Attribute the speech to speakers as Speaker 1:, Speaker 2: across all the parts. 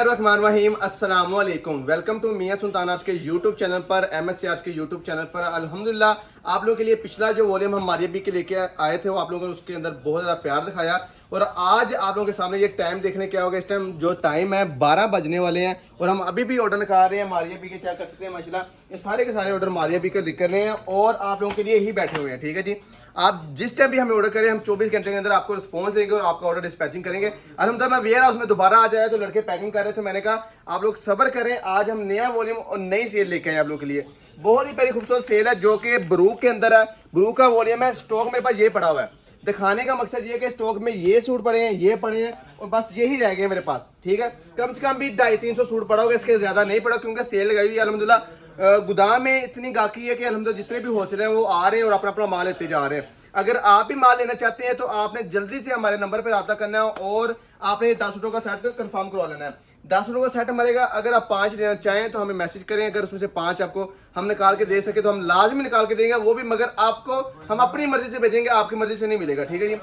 Speaker 1: रहमान अस्सलाम वालेकुम। Welcome to Miyan Sultan arts के यूट्यूब चैनल पर, MSC आर्ट्स के यूट्यूब चैनल पर। अल्हम्दुलिल्लाह आप लोगों के लिए पिछला जो वॉल्यूम हम मारिया बी के लेके आए थे वो आप लोगों ने उसके अंदर बहुत ज़्यादा प्यार दिखाया। और आज आप लोगों के सामने ये टाइम देखने क्या होगा। इस टाइम जो टाइम है 12 बजने वाले हैं और हम अभी भी ऑर्डर निकाल रहे हैं मारिया बी के। चेक कर सकते हैं माशाल्लाह ये सारे के सारे ऑर्डर मारिया बी के लिख रहे हैं और आप लोगों के लिए ही बैठे हुए हैं। ठीक है जी, आप जिस टाइम भी हमें ऑर्डर करें हम 24 घंटे के अंदर आपको रिस्पॉन्स देंगे और आपका ऑर्डर डिस्पैचिंग करेंगे। अल्हम्दुलिल्लाह मैं वेयर हाउस में दोबारा आ जाए तो लड़के पैकिंग कर रहे थे, मैंने कहा आप लोग सब्र करें, आज हम नया वॉल्यूम और नई सेल लेके आए आप लोगों के लिए। बहुत ही प्यारी खूबसूरत सेल है जो कि ब्रूक के अंदर है। ब्रूक का वॉल्यूम है, स्टॉक मेरे पास ये पड़ा हुआ है। दिखाने का मकसद ये है कि स्टॉक में ये सूट पड़े हैं, ये पड़े हैं और बस यही रह गए मेरे पास। ठीक है, कम से कम भी 250-300 सूट पड़ा होगा, इसके ज्यादा नहीं पड़ा क्योंकि सेल लगाई हुई है। अल्हम्दुलिल्लाह गुदाम में इतनी गाहकी है कि अल्हम्दुलिल्लाह जितने भी होलसेलर हैं वो आ रहे हैं और अपना अपना माल लेते जा रहे हैं। अगर आप भी माल लेना चाहते हैं तो आपने जल्दी से हमारे नंबर पर रब्ता करना है और आपने 10 सूटों का सेट कंफर्म करवा लेना है। 10 सूटों का सेट मरेगा। अगर आप 5 लेना चाहें तो हमें मैसेज करें, अगर उसमें से 5 आपको हम निकाल के दे सके तो हम लाजमी निकाल के देंगे वो भी, मगर आपको हम अपनी मर्जी से भेजेंगे, आपकी मर्जी से नहीं मिलेगा। ठीक है जी,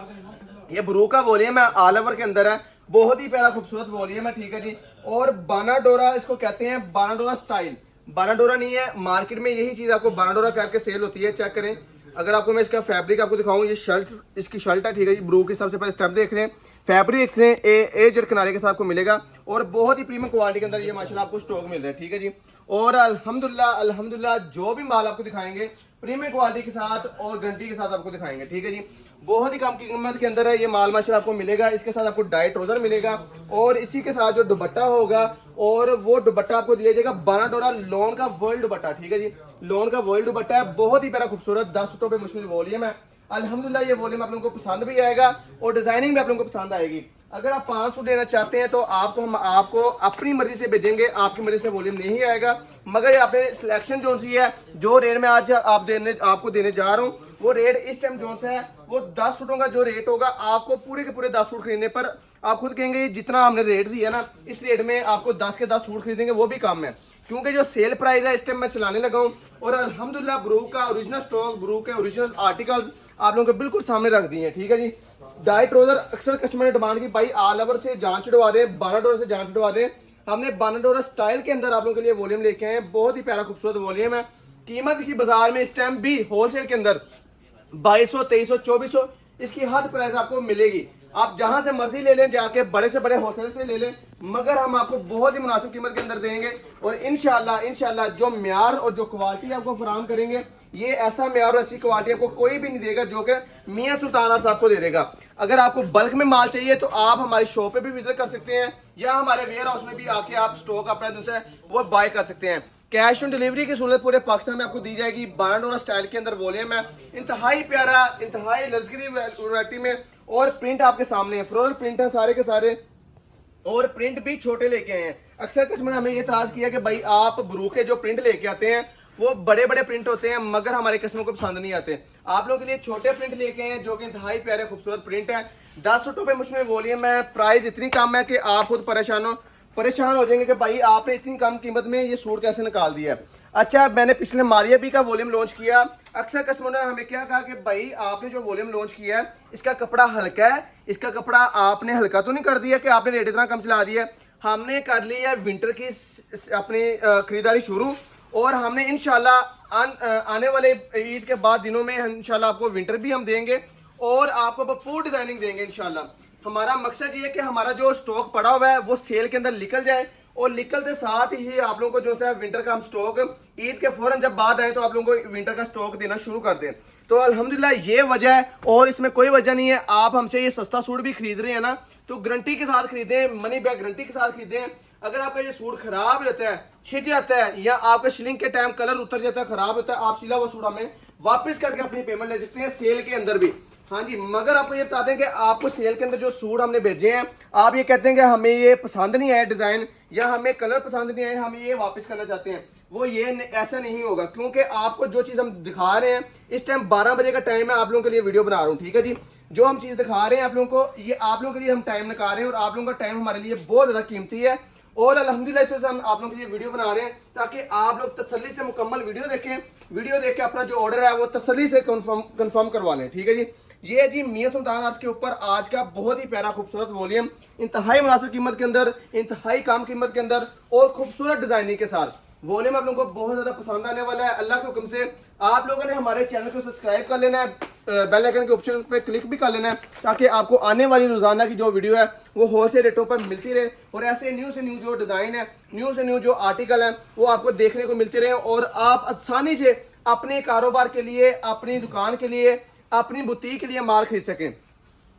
Speaker 1: ये ब्रू का वॉल्यूम है, ऑल ओवर के अंदर है, बहुत ही प्यारा खूबसूरत वॉल्यूम है। ठीक है जी, और बानाडोरा इसको कहते हैं, बानाडोरा स्टाइल। बानाडोरा नहीं है, मार्केट में यही चीज आपको बानाडोरा करके सेल होती है। चेक करें, अगर आपको मैं इसका फैब्रिक आपको दिखाऊं, ये शर्ट इसकी शर्ट है। ठीक है जी, ब्रू के सबसे पहले स्टेप देख रहे हैं, फैब्रिक देख रहे हैं, एजर किनारे के साथ आपको मिलेगा और बहुत ही प्रीमियम क्वालिटी के अंदर ये माशाल्लाह आपको स्टॉक मिल रहा है। ठीक है जी, और अल्हम्दुलिल्लाह जो भी माल आपको दिखाएंगे प्रीमियम क्वालिटी के साथ और गारंटी के साथ आपको दिखाएंगे। ठीक है जी, बहुत ही कम कीमत के अंदर है ये माल माशाल्लाह आपको मिलेगा। इसके साथ आपको डाई ट्राउजर मिलेगा और इसी के साथ जो दुपट्टा होगा और वो दुपट्टा आपको दिया जाएगा बानाडोरा लोन का वर्ल्ड दुपट्टा। ठीक है जी, लोन का वर्ल्ड दुपट्टा है, बहुत ही प्यारा खूबसूरत 10 सूटों पे मुश्किल वॉल्यूम है। अल्हम्दुलिल्लाह ये वॉल्यूम आप लोगों को पसंद भी आएगा और डिजाइनिंग भी आप लोगों को पसंद आएगी। अगर आप 5 सूट लेना चाहते हैं तो हम आपको अपनी मर्जी से भेजेंगे, आपकी मर्जी से वॉल्यूम नहीं आएगा। मगर ये आपने सिलेक्शन जो सी है, जो रेट में आज आपको देने जा रहा हूँ वो रेट इस टाइम जो सा है वो 10 सूटों का जो रेट होगा आपको पूरे के पूरे 10 सूट खरीदने पर आप खुद कहेंगे जितना हमने रेट दिया ना इस रेट में आपको 10 के 10 सूट खरीदेंगे वो भी कम है, क्योंकि जो सेल प्राइस है इस टाइम मैं चलाने लगा हूँ। और अल्हम्दुलिल्लाह ब्रू का ओरिजिनल स्टॉक, ब्रू के ओरिजिनल आर्टिकल्स आप लोगों को बिल्कुल सामने रख दिए हैं। ठीक है जी, डाई ट्राउजर अक्सर कस्टमर ने डिमांड की भाई ऑल ओवर से जांच छुड़वा दे, बानाडोरा से जांच छुड़वा दे। हमने बानाडोरा स्टाइल के अंदर आप लोगों के लिए वॉल्यूम लेके आए हैं, बहुत ही प्यारा खूबसूरत वॉल्यूम है। कीमत की बाजार में इस टाइम भी होलसेल के अंदर 2200, 2300, 2400 इसकी हद प्राइस आपको मिलेगी। आप जहां से मर्जी ले लें, जाके बड़े से बड़े होलसेल से ले लें, मगर हम आपको बहुत ही मुनासिब कीमत के अंदर देंगे। और इंशाल्लाह जो म्यार और जो क्वालिटी आपको फराहम करेंगे ये ऐसा म्यार और ऐसी क्वालिटी आपको कोई भी नहीं देगा जो कि मियां सुल्तान आर्ट्स आपको दे देगा। अगर आपको बल्क में माल चाहिए तो आप हमारी शॉप पे भी विजिट कर सकते हैं या हमारे वेयर हाउस में भी आके आप स्टॉक अपना जो है वो बाय कर सकते हैं। कैश ऑन डिलीवरी की सहूलत पूरे पाकिस्तान में आपको दी जाएगी। बानाडोरा स्टाइल के अंदर वॉल्यूम है, इंतहाई प्यारा, इंतहाई लग्जरी वैरायटी में, और प्रिंट आपके सामने है, फ्लोरल प्रिंट है सारे के सारे, और प्रिंट भी छोटे लेके आए हैं। अक्सर कस्टमर ने हमें ये इतराज किया कि भाई आप ब्रू के जो प्रिंट लेके आते हैं वो बड़े बड़े प्रिंट होते हैं मगर हमारे कस्टमर को पसंद नहीं आते। आप लोगों के लिए छोटे प्रिंट लेके आए हैं जो कि इंतहाई प्यारे खूबसूरत प्रिंट है। 10 सूटों पे मुझमें वॉल्यूम है, प्राइस इतनी कम है कि आप खुद परेशान हो जाएंगे कि भाई आपने इतनी कम कीमत में ये सूट कैसे निकाल दिया है। अच्छा, मैंने पिछले मारिया बी का वॉल्यूम लॉन्च किया। अक्सर कस्टमर ने हमें क्या कहा कि भाई आपने जो वॉल्यूम लॉन्च किया है इसका कपड़ा हल्का है, इसका कपड़ा आपने हल्का तो नहीं कर दिया कि आपने रेट इतना कम चला दिया है। हमने कर ली है विंटर की अपनी खरीदारी शुरू और हमने इंशाल्लाह आने वाले ईद के बाद दिनों में इंशाल्लाह आपको विंटर भी हम देंगे और आपको भरपूर डिजाइनिंग देंगे इंशाल्लाह। हमारा मकसद ये है कि हमारा जो स्टॉक पड़ा हुआ है वो सेल के अंदर निकल जाए और निकलते साथ ही आप लोगों को जो है विंटर का हम स्टॉक ईद के फौरन जब बाद आए तो आप लोगों को विंटर का स्टॉक देना शुरू कर दें। तो अल्हम्दुलिल्लाह ये वजह है और इसमें कोई वजह नहीं है। आप हमसे ये सस्ता सूट भी खरीद रहे हैं ना तो गारंटी के साथ खरीदें, मनी बैक गारंटी के साथ खरीदें। अगर आपका ये सूट खराब हो जाता है, छिट जाता है या आपका शिलिंग के टाइम कलर उतर जाता है, खराब होता है, आप सिला वो सूट हमें वापस करके अपनी पेमेंट ले सकते हैं सेल के अंदर भी। हाँ जी, मगर आपको ये बता दें कि आपको सेल के अंदर जो सूट हमने भेजे हैं आप ये कहते हैं कि हमें ये पसंद नहीं आया डिजाइन या हमें कलर पसंद नहीं आया, हम ये वापस करना चाहते हैं, वो ये ऐसा नहीं होगा। क्योंकि आपको जो चीज हम दिखा रहे हैं इस टाइम 12 बजे का टाइम है, आप लोगों के लिए वीडियो बना रहा हूँ। ठीक है जी, जो हम चीज दिखा रहे हैं आप लोगों को, ये आप लोगों के लिए हम टाइम निकाल रहे हैं और आप लोगों का टाइम हमारे लिए बहुत ज्यादा कीमती है। और अल्हम्दुलिल्लाह इस वजह से हम आप लोगों के लिए वीडियो बना रहे हैं ताकि आप लोग तसल्ली से मुकम्मल वीडियो देखें, वीडियो देख के अपना जो ऑर्डर है वो तसल्ली से कंफर्म करवा लें। ठीक है जी, ये है जी मियां सुल्तान आर्ट्स के ऊपर आज का बहुत ही प्यारा खूबसूरत वॉल्यूम, इंतहाई मुनासिब कीमत के अंदर, इंतहाई कम कीमत के अंदर और खूबसूरत डिजाइनिंग के साथ वॉल्यूम आप लोगों को बहुत ज्यादा पसंद आने वाला है। अल्लाह के हुक्म से आप लोगों ने हमारे चैनल को सब्सक्राइब कर लेना है, बेल आइकन के ऑप्शन पे क्लिक भी कर लेना है ताकि आपको आने वाली रोजाना की जो वीडियो है वो होलसेल रेटों पर मिलती रहे और ऐसे न्यू से न्यू जो डिजाइन है, न्यू से न्यू जो आर्टिकल है वो आपको देखने को मिलते रहे और आप आसानी से अपने कारोबार के लिए, अपनी दुकान के लिए, अपनी बुटीक के लिए माल खरीद सकें।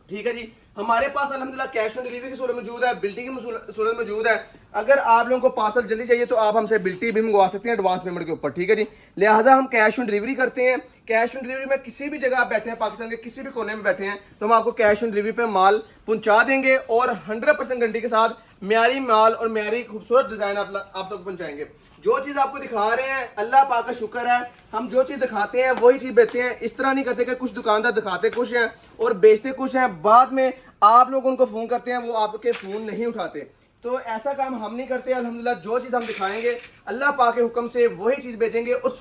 Speaker 1: ठीक है जी, हमारे पास अल्हम्दुलिल्लाह कैश ऑन डिलीवरी की सहूलत मौजूद है, बिल्टी की सहूलत मौजूद है। अगर आप लोगों को पार्सल जल्दी चाहिए तो आप हमसे बिल्टी भी मंगवा सकते हैं एडवांस पेमेंट के ऊपर। ठीक है जी, लिहाजा हम कैश ऑन डिलीवरी करते हैं। कैश ऑन डिलीवरी में किसी भी जगह आप बैठे हैं, पाकिस्तान के किसी भी कोने में बैठे हैं, तो हम आपको कैश ऑन डिलीवरी पे माल पहुंचा देंगे और 100% गारंटी के साथ म्यारी माल और म्यारी खूबसूरत डिजाइन आप तक पहुंचाएंगे। जो चीज आपको दिखा रहे हैं अल्लाह पाक का शुक्र है, हम जो चीज दिखाते हैं वही चीज बेचते हैं। इस तरह नहीं करते कि कुछ दुकानदार दिखाते कुछ हैं और बेचते कुछ हैं, बाद में आप लोग उनको फोन करते हैं वो आपके फोन नहीं उठाते। तो ऐसा काम हम नहीं करते। अल्हम्दुलिल्लाह जो चीज हम दिखाएंगे अल्लाह पाक के हुक्म से वही चीज बेचेंगे और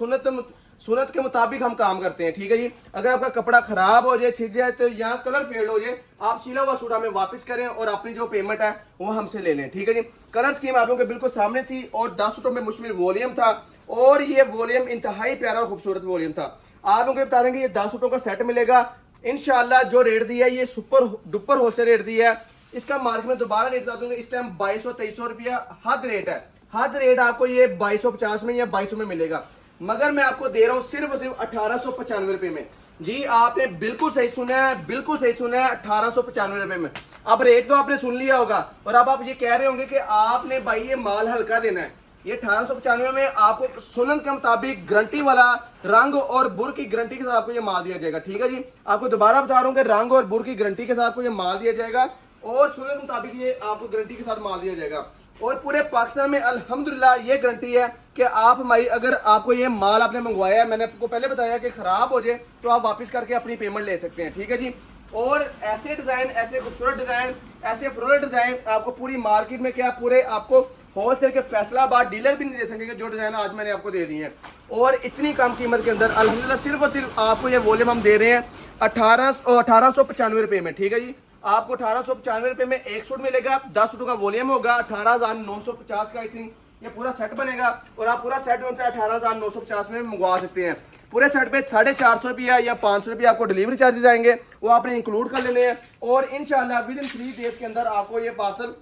Speaker 1: सुन्नत के मुताबिक हम काम करते हैं। ठीक है जी, अगर आपका कपड़ा खराब हो जाए, छिज जाए, तो यहाँ कलर फेड हो जाए, आप सिला हुआ सूट हमें वापस करें और अपनी जो पेमेंट है वो हमसे ले लें। ठीक है जी, कलर स्कीम आप लोगों के बिल्कुल सामने थी और 10 सूटों में मुश्तमिल वॉल्यूम था और ये वॉल्यूम इंतहाई प्यारा और खूबसूरत वॉल्यूम था। आप लोगों को बता देंगे ये 10 सूटों का सेट मिलेगा इंशाल्लाह। जो रेट दिया है ये सुपर डुपर होलसेल रेट दिया है। इसका मार्केट में दोबारा रेट बता दूंगा, इस टाइम 2200-2300 रुपया हद रेट है। हद रेट आपको ये 2250 में या 2200 में मिलेगा, मगर मैं आपको दे रहा हूं सिर्फ और सिर्फ 1895 रुपए में। जी आपने बिल्कुल सही सुना है, बिल्कुल सही सुना है, 1895 रुपए में। अब रेट तो आपने सुन लिया होगा और अब आप ये कह रहे होंगे कि आपने भाई ये माल हल्का देना है। ये 1895 में आपको सुनन के मुताबिक गारंटी वाला रंग और बुर की गारंटी के साथ आपको ये माल दिया जाएगा। ठीक है जी, आपको दोबारा बता रहा हूँ कि रंग और बुर की गारंटी के साथ आपको ये माल दिया जाएगा और सुनन के मुताबिक ये आपको गारंटी के साथ माल दिया जाएगा। और पूरे पाकिस्तान में अल्हम्दुलिल्लाह ये गारंटी है कि आप हमारी, अगर आपको ये माल आपने मंगवाया है, मैंने आपको पहले बताया कि खराब हो जाए तो आप वापस करके अपनी पेमेंट ले सकते हैं। ठीक है जी, और ऐसे डिजाइन, ऐसे खूबसूरत डिजाइन, ऐसे फ्लोरल डिजाइन आपको पूरी मार्केट में क्या पूरे आपको होलसेल के फैसलाबाद डीलर भी नहीं दे सकेंगे जो डिजाइन आज मैंने आपको दे दिए हैं। और इतनी कम कीमत के अंदर अल्हम्दुलिल्लाह सिर्फ और सिर्फ आपको ये वॉल्यूम हम दे रहे हैं 1895 रुपए में। ठीक है जी, आपको 1895 रुपए में एक सूट मिलेगा, 10 सूटों का वॉल्यूम होगा, 18,950 का आई थिंक ये पूरा सेट बनेगा और आप पूरा सेट 18,950 में मंगवा सकते हैं। पूरे सेट पे 450 रुपया या 500 रुपया आपको डिलीवरी चार्जेस आएंगे, वो आपने इंक्लूड कर लेने हैं और इंशाल्लाह विद इन 3 डेज के अंदर आपको ये पार्सल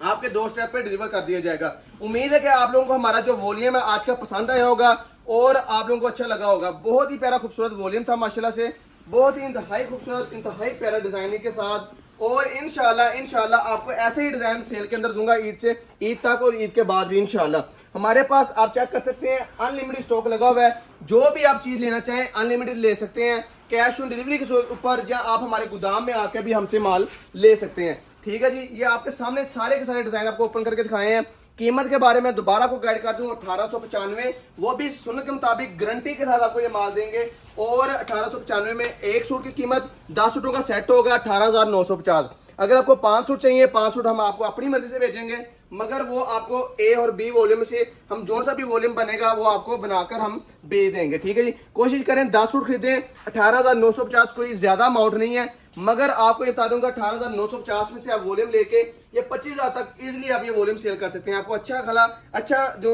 Speaker 1: आपके डोर स्टेप पे डिलीवर कर दिया जाएगा। उम्मीद है कि आप लोगों को हमारा जो वॉल्यूम है आज का पसंद आया होगा और आप लोगों को अच्छा लगा होगा। बहुत ही प्यारा खूबसूरत वॉल्यूम था माशाल्लाह से, बहुत ही इंतहाई खूबसूरत, इंतहाई प्यारा डिजाइनिंग के साथ। और इंशाल्लाह आपको ऐसे ही डिजाइन सेल के अंदर दूंगा ईद तक और ईद के बाद भी इंशाल्लाह। हमारे पास आप चेक कर सकते हैं अनलिमिटेड स्टॉक लगा हुआ है, जो भी आप चीज लेना चाहें अनलिमिटेड ले सकते हैं कैश ऑन डिलीवरी के ऊपर, या आप हमारे गोदाम में आकर भी हमसे माल ले सकते हैं। ठीक है जी, ये आपके सामने सारे के सारे डिजाइन आपको ओपन करके दिखाए हैं। कीमत के बारे में दोबारा को गाइड कर दूं, 1895, वो भी सुन्नत के मुताबिक गारंटी के साथ आपको ये माल देंगे। और 1895 में एक सूट की कीमत 10 सूटों का सेट होगा 18,950। अगर आपको 5 सूट चाहिए, 5 सूट हम आपको अपनी मर्जी से भेजेंगे, मगर वो आपको ए और बी वॉल्यूम से हम जो सा भी वॉल्यूम बनेगा वो आपको बनाकर हम भेज देंगे। ठीक है जी, कोशिश करें 10 सूट खरीदें। 18,950 कोई ज्यादा अमाउंट नहीं है, मगर आपको ये बता दूंगा 18,950 में से आप वॉल्यूम लेके ये 25,000 तक इजीली आप ये वॉल्यूम सेल कर सकते हैं। आपको अच्छा जो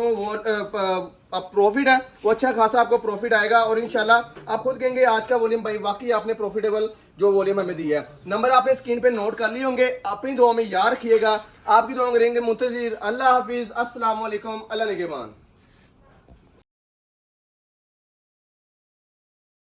Speaker 1: प्रॉफिट है वो अच्छा खासा आपको प्रॉफिट आएगा और इंशाल्लाह आप खुद कहेंगे आज का वॉल्यूम भाई वाकई आपने प्रॉफिटेबल जो वॉल्यूम हमें दिया है। नंबर आपने स्क्रीन पे नोट कर लिए होंगे, अपनी दुआ में याद रखिएगा। आपकी दुआ में रहेंगे मुंतजिर। अल्लाह हाफिज, अस्सलाम वालेकुम, अल्लाह निगहबान।